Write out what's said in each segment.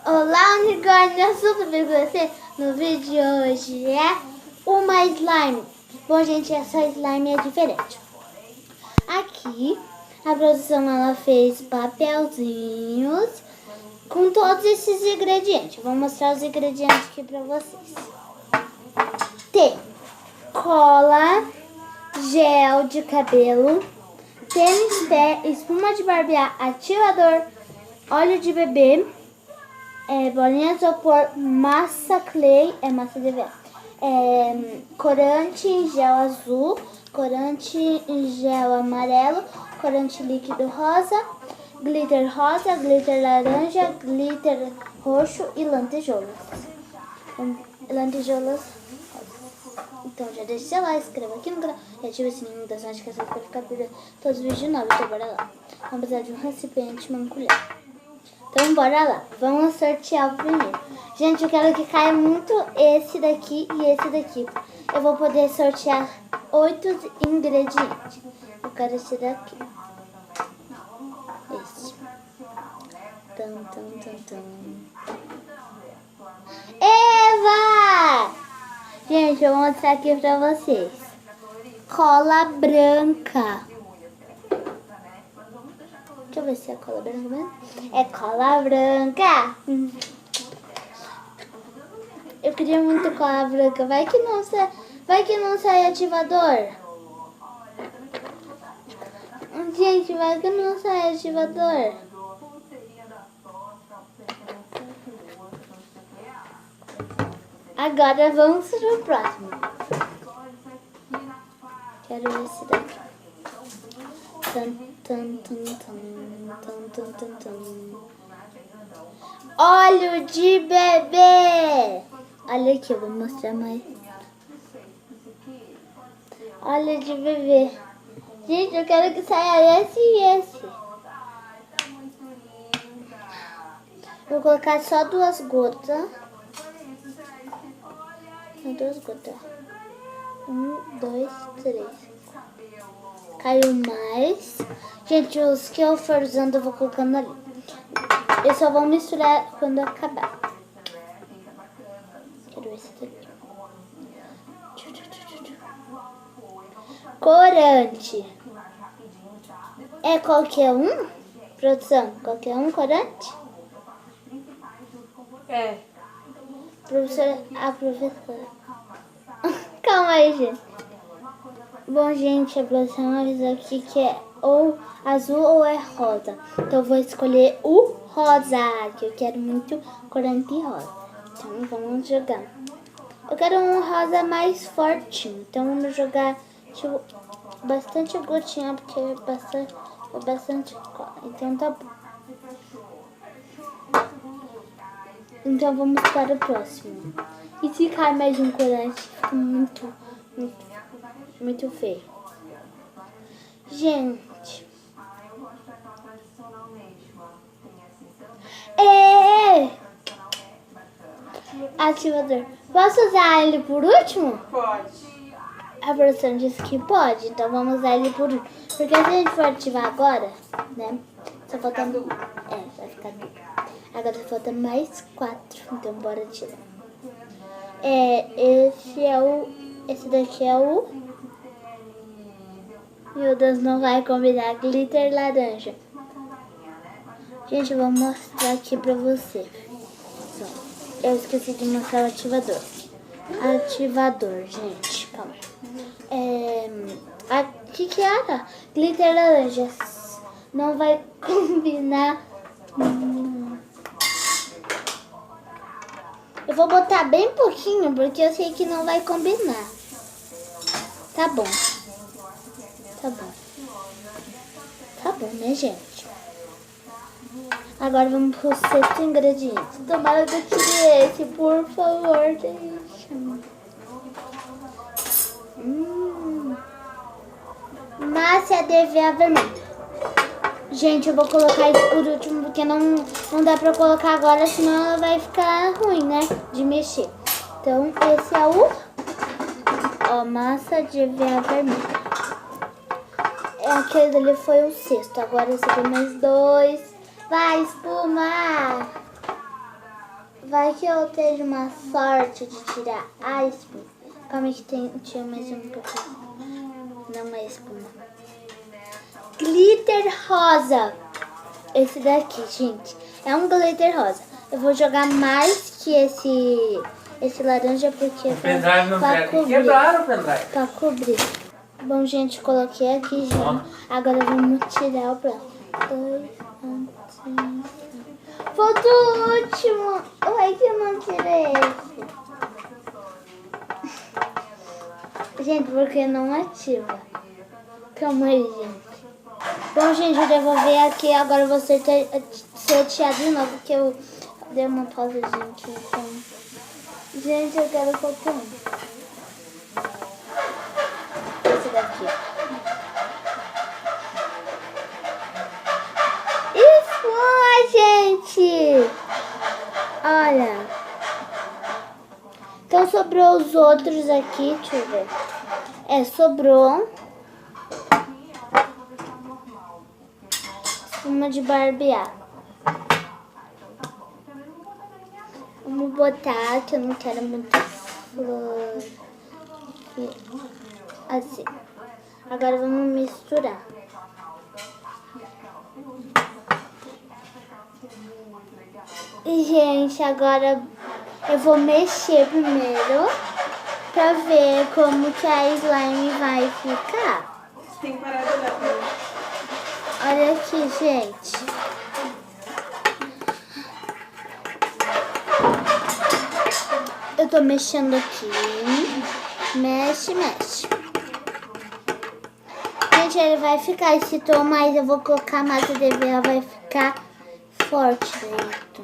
Olá, unicórnio, eu sou com você. No vídeo de hoje é uma slime. Bom, gente, essa slime é diferente. Aqui, a produção, ela fez papelzinhos com todos esses ingredientes. Vou mostrar os ingredientes aqui pra vocês. Tem cola, gel de cabelo, tênis pé, espuma de barbear, ativador, óleo de bebê, bolinha de isopor, massa clay, massa de ver, corante em gel azul, corante em gel amarelo, corante líquido rosa, glitter laranja, glitter roxo e lantejoulas. Lantejoulas rosas. Então já deixa seu like, inscreva aqui no canal e ative o sininho das notificações para ficar por dentro de todos os vídeos novos. Então bora lá. Vamos precisar de um recipiente e uma colher. Então bora lá. Vamos sortear o primeiro. Gente, eu quero que caia muito esse daqui e esse daqui. Eu vou poder sortear 8 ingredientes. Eu quero esse daqui. Esse. Eva! Gente, eu vou mostrar aqui pra vocês. Cola branca. Deixa eu ver se é cola branca mesmo. É cola branca. Eu queria muito cola branca. Vai que não sai ativador. Gente, vai que não sai ativador. Agora vamos pro próximo. Quero esse daqui. Óleo de bebê. Olha aqui, eu vou mostrar mais. Óleo de bebê. Gente, eu quero que saia esse e esse. Vou colocar só 2 gotas. 2 gotas. 1, 2, 3. Caiu mais. Gente, os que eu for usando eu vou colocando ali. Eu só vou misturar quando acabar. Quero esse daqui. Corante. É qualquer um? Produção, qualquer um corante? É. A professora. Calma aí, gente. Bom, gente, a produção avisou aqui que é ou azul ou é rosa. Então eu vou escolher o rosa, que eu quero muito corante rosa. Então vamos jogar. Eu quero um rosa mais fortinho. Então vamos jogar tipo, bastante gotinha, porque é bastante cola. Então tá bom. Então vamos para o próximo. E se cai mais um corante, fica muito feio. Gente. Ativador. Posso usar ele por último? Pode. A produção disse que pode, então vamos usar ele por último. Porque se a gente for ativar agora, né? Só falta... vai ficar duro. Agora só falta mais 4, então bora tirar. Esse daqui é o... Meu Deus, não vai combinar. Glitter laranja. Gente, eu vou mostrar aqui pra você. Eu esqueci de mostrar o ativador. Ativador, gente, calma. O que era? Glitter laranja. Não vai combinar. Eu vou botar bem pouquinho, porque eu sei que não vai combinar. Tá bom. Tá bom. Tá bom, né, gente? Agora vamos pro 6º ingrediente. Tomara que eu tire esse, por favor, deixa. Massa de aveia vermelha. Gente, eu vou colocar isso por último, porque não dá pra colocar agora, senão ela vai ficar ruim, né? De mexer. Então, esse é o massa de aveia vermelha. Aquele ali foi o 6º. Agora esse aqui mais 2. Vai, espuma! Vai que eu tenho uma sorte de tirar a espuma. Calma que tinha mais um pouquinho. Não é espuma. Glitter rosa. Esse daqui, gente, é um glitter rosa. Eu vou jogar mais que esse laranja porque Pra quebraram o pendrive. Pra cobrir. Bom, gente, coloquei aqui, gente. Agora vamos tirar o próximo. 2, 3. Falta o último. Ué, que eu não tirei esse. Gente, porque não ativa. Calma aí, gente. Bom, gente, eu devolvi aqui. Agora eu vou sortear de novo, porque eu dei uma pausa, gente. Então... Gente, eu quero faltar um. Esse daqui. E foi, gente! Olha. Então sobrou os outros aqui. Deixa eu ver. Sobrou uma de barbear. Vamos botar, que eu não quero muita flor. Assim. Agora vamos misturar. E, gente, agora eu vou mexer primeiro pra ver como que a slime vai ficar. Tem que parar de olhar pra mim. Olha aqui, gente. Eu tô mexendo aqui. Mexe, mexe. Gente, ele vai ficar esse tom, mas eu vou colocar a massa de ela vai ficar forte dentro.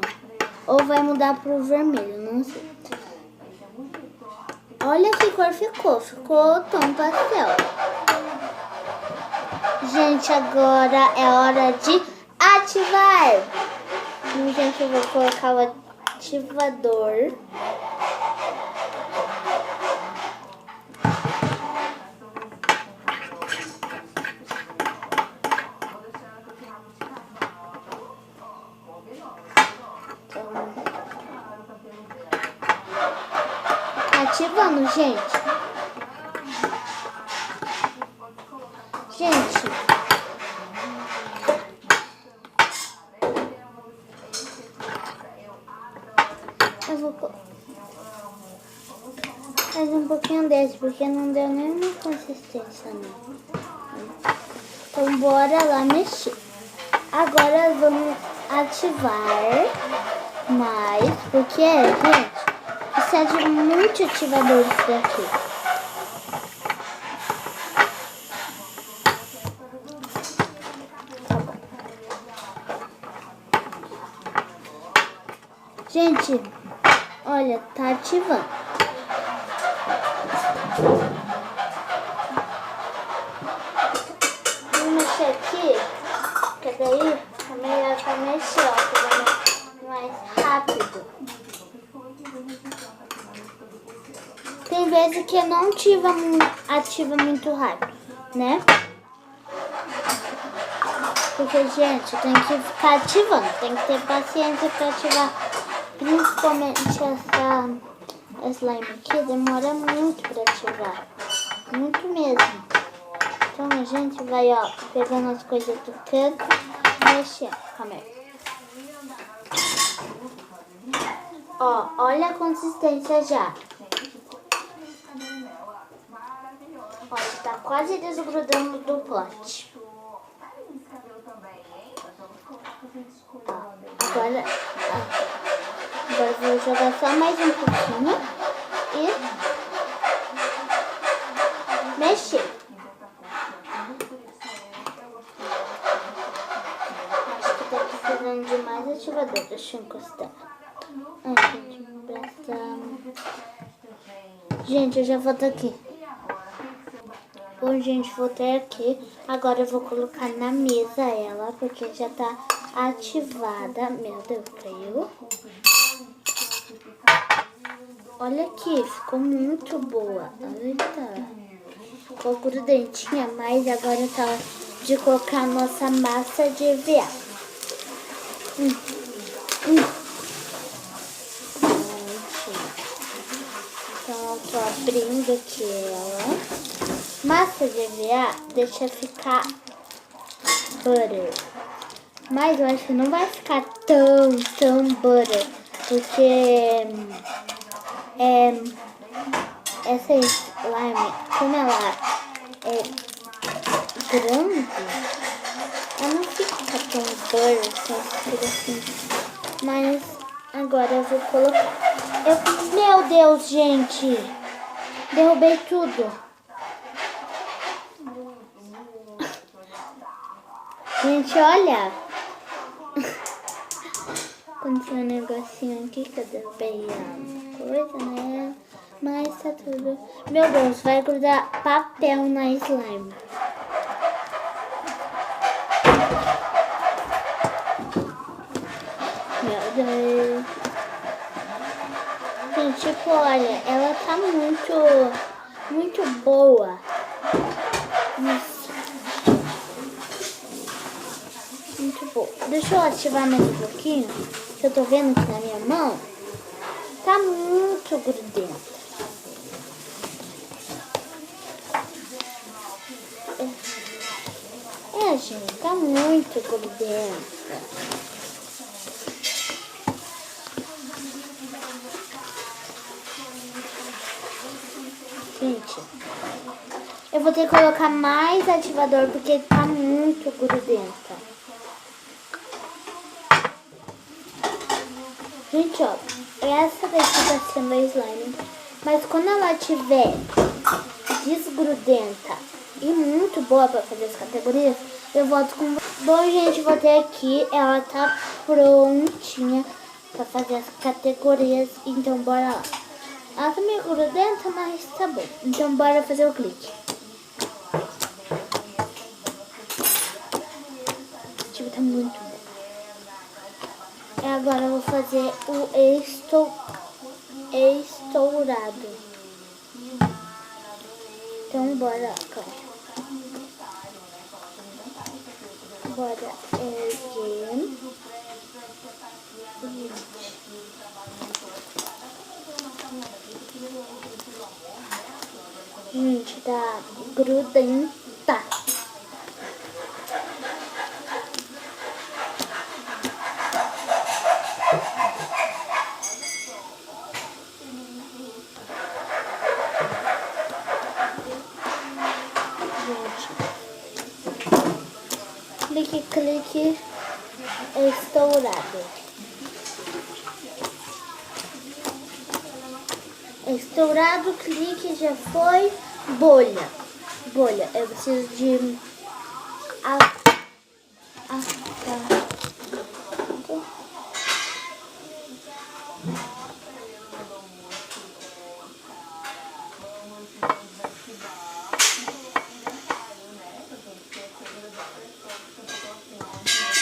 Ou vai mudar pro vermelho, não sei. Olha que cor ficou. Ficou tom pastel. Gente, agora é hora de ativar. Gente, eu vou colocar o ativador. Ativando, gente. Gente. Eu vou fazer um pouquinho desse, porque não deu nenhuma consistência, não. Então, bora lá mexer. Agora vamos ativar mais, porque, gente, precisa de muito ativador isso daqui. Tá bom. Gente, olha, tá ativando. Vou mexer aqui, que daí é melhor pra mexer, ó, que vai mais rápido. Tem vezes que não ativa muito rápido, né? Porque, gente, tem que ficar ativando, tem que ter paciência pra ativar. Principalmente essa slime aqui demora muito pra ativar. Muito mesmo. Então a gente vai, ó, pegando as coisas do canto e mexendo. Calma aí. Ó, olha a consistência já. Ó, tá quase desgrudando do pote. Ó, agora vou jogar só mais um pouquinho e mexer. Acho que tá precisando de mais ativador. Deixa eu encostar. Ai, gente, gente, eu já voltei aqui. Bom, gente, voltei aqui. Agora eu vou colocar na mesa ela, porque já tá ativada. Meu Deus, caiu. Olha aqui, ficou muito boa. Eita. Ficou grudentinha, mas agora tá hora de colocar a nossa massa de veal. Tô abrindo aqui ela. Massa de EVA deixa ficar butter. Mas eu acho que não vai ficar tão butter. Porque essa slime, como ela é grande, ela não fica tão butter, assim. Mas agora eu vou colocar. Meu Deus, gente! Derrubei tudo. Gente, olha. Aconteceu um negocinho aqui que eu derrubei a coisa, né? Mas tá tudo. Meu Deus, vai grudar papel na slime. Meu Deus. Gente, tipo, olha, ela tá muito boa. Isso. Muito boa. Deixa eu ativar mais um pouquinho, que eu tô vendo que na minha mão tá muito grudenta. Gente, tá muito grudenta. Gente, eu vou ter que colocar mais ativador porque tá muito grudenta. Gente, ó, essa daqui tá sendo a slime, mas quando ela tiver desgrudenta e muito boa pra fazer as categorias, eu volto com... Bom, gente, voltei aqui, ela tá prontinha pra fazer as categorias, então bora lá. Ela tá meio grudenta, mas tá bom. Então bora fazer o clique. Tipo, tá muito bom. E agora eu vou fazer o estourado. Então bora, calma. Bora erguer. Gente, tá grudenta. Gente, clique, estourado. Estourado, clique, já foi. Bolha. Eu preciso de...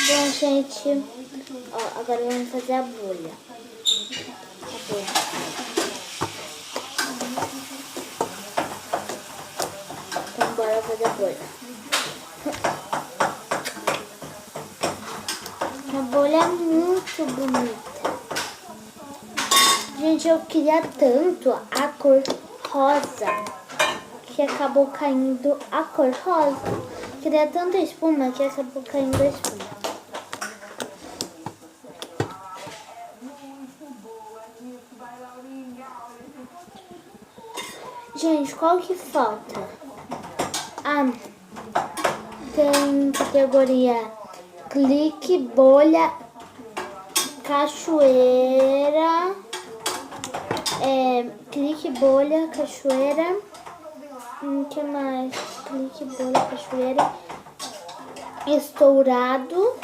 Bom, gente, ó, agora vamos fazer a bolha. Então, bora fazer a bolha. A bolha é muito bonita. Gente, eu queria tanto a cor rosa, que acabou caindo a cor rosa. Queria tanta espuma que acabou caindo a espuma. Gente, qual que falta? Tem categoria clique, bolha, cachoeira, clique, bolha, cachoeira, que mais? Clique, bolha, cachoeira, estourado.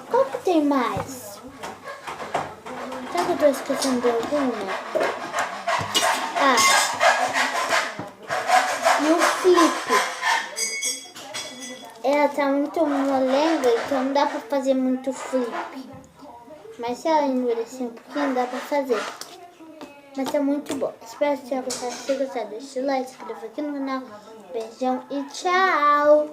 Qual que tem mais? Será que eu tô esquecendo de alguma? E o flip. Ela tá muito molenga, então não dá pra fazer muito flip. Mas se ela endurecer um pouquinho, dá pra fazer. Mas tá muito bom. Espero que tenha gostado. Se gostar, deixa o like, se inscreva aqui no canal. Beijão e tchau!